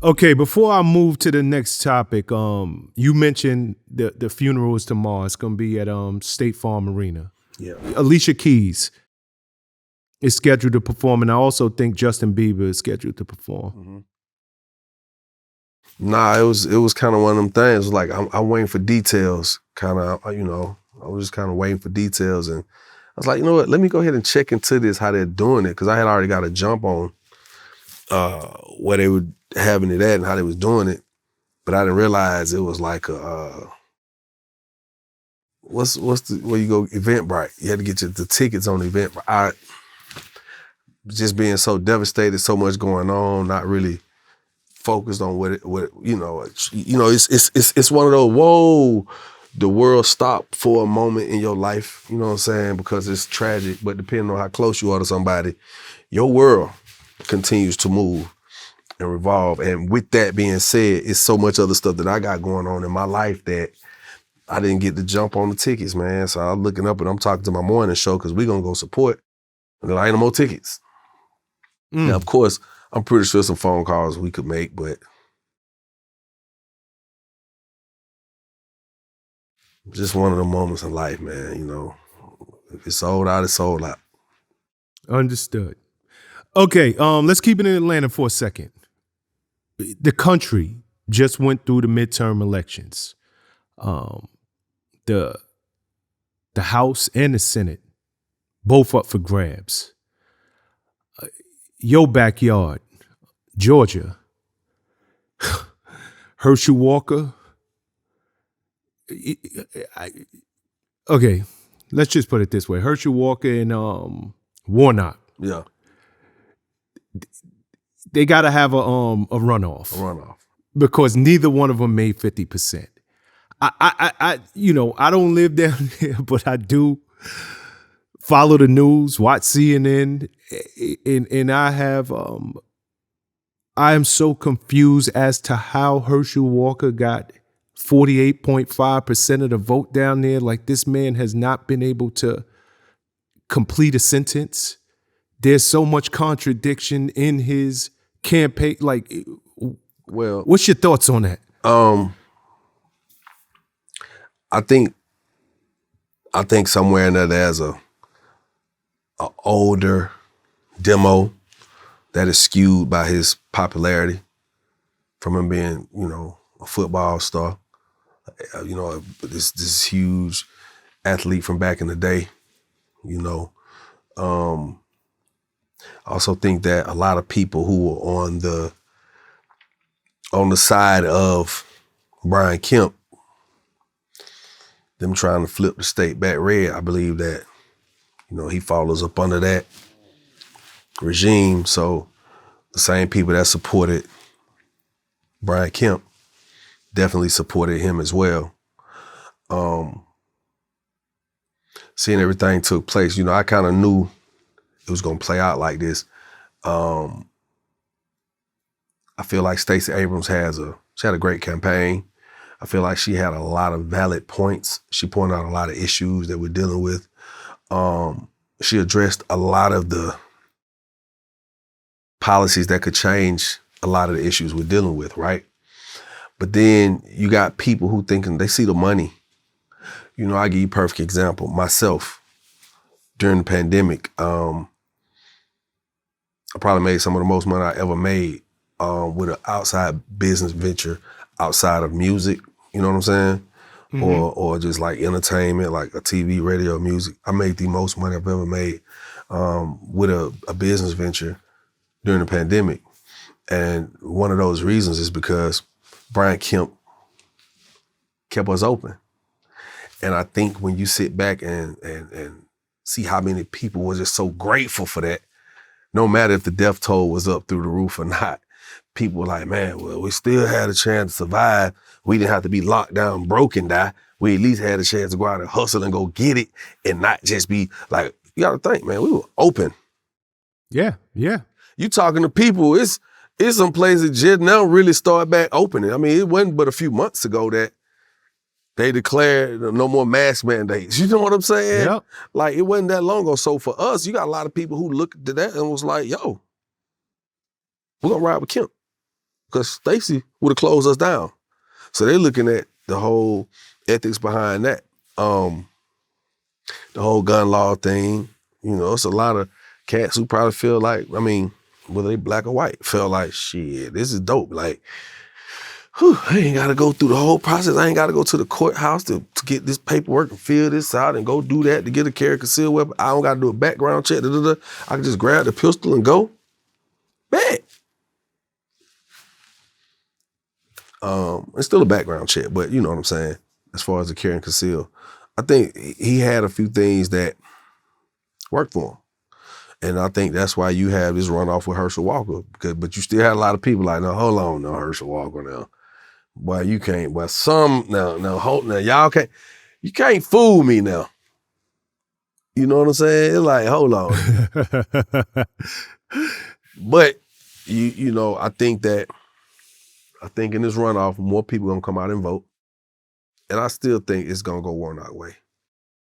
Okay, before I move to the next topic, you mentioned the funeral is tomorrow. It's gonna be at State Farm Arena. Yeah. Alicia Keys is scheduled to perform, and I also think Justin Bieber is scheduled to perform. Mm-hmm. Nah, it was kind of one of them things. Like I'm waiting for details. Kind of, I was just kind of waiting for details, and I was like, you know what? Let me go ahead and check into this, how they're doing it, because I had already got a jump on where they were having it at and how they was doing it, but I didn't realize it was like a what's the where you go Eventbrite. You had to get the tickets on Eventbrite. I just being so devastated, so much going on, not really focused on what it's one of those, whoa, the world stopped for a moment in your life, you know what I'm saying? Because it's tragic, but depending on how close you are to somebody, your world continues to move and revolve. And with that being said, it's so much other stuff that I got going on in my life that I didn't get to jump on the tickets, man. So I'm looking up and I'm talking to my morning show because we're going to go support. And there ain't no more tickets. Now, of course, I'm pretty sure some phone calls we could make, but just one of the moments in life, man. You know, if it's sold out, it's sold out. Understood. Okay, let's keep it in Atlanta for a second. The country just went through the midterm elections. The House and the Senate, both up for grabs. Your backyard, Georgia, Herschel Walker. Okay, let's just put it this way. Herschel Walker and Warnock. Yeah. They got to have a runoff. A runoff. Because neither one of them made 50%. I don't live down there, but I do follow the news, watch CNN, and I am so confused as to how Herschel Walker got 48.5% of the vote down there. Like, this man has not been able to complete a sentence. There's so much contradiction in his campaign. Like, well, what's your thoughts on that? I think somewhere in there there's a older demo that is skewed by his popularity from him being, a football star, this huge athlete from back in the day, I also think that a lot of people who were on the side of Brian Kemp, them trying to flip the state back red, I believe that, he follows up under that regime. So the same people that supported Brian Kemp definitely supported him as well. Seeing everything took place, I kind of knew it was going to play out like this. I feel like Stacey Abrams she had a great campaign. I feel like she had a lot of valid points. She pointed out a lot of issues that we're dealing with. She addressed a lot of the policies that could change a lot of the issues we're dealing with, right? But then you got people who thinking they see the money. I give you a perfect example. Myself, during the pandemic, I probably made some of the most money I ever made with an outside business venture outside of music, you know what I'm saying? Mm-hmm. Or just like entertainment, like a TV, radio, music. I made the most money I've ever made with a business venture during the pandemic. And one of those reasons is because Brian Kemp kept us open. And I think when you sit back and see how many people were just so grateful for that, no matter if the death toll was up through the roof or not, people were like, man, well, we still had a chance to survive. We didn't have to be locked down, broke and die. We at least had a chance to go out and hustle and go get it and not just be like, you got to think, man, we were open. Yeah. You talking to people, it's some places just now really start back opening. I mean, it wasn't but a few months ago that they declared no more mask mandates. You know what I'm saying? Yep. Like, it wasn't that long ago. So for us, you got a lot of people who looked at that and was like, yo, we're going to ride with Kemp. because Stacey would have closed us down. So they're looking at the whole ethics behind that. The whole gun law thing. You know, it's a lot of cats who probably feel like, I mean, whether they black or white, feel like, shit, this is dope. Like, whew, I ain't got to go through the whole process. I ain't got to go to the courthouse to get this paperwork and fill this out and go do that to get a carry concealed weapon. I don't got to do a background check. I can just grab the pistol and go. Bad. It's still a background check, but you know what I'm saying, as far as the carry and conceal. I think he had a few things that worked for him. And I think that's why you have this runoff with Herschel Walker. But you still had a lot of people like, no, hold on, no, Herschel Walker now. Boy, you can't, but y'all can't, you can't fool me now. You know what I'm saying? It's like, hold on. But, you know, I think in this runoff, more people gonna come out and vote. And I still think it's gonna go Warnock way.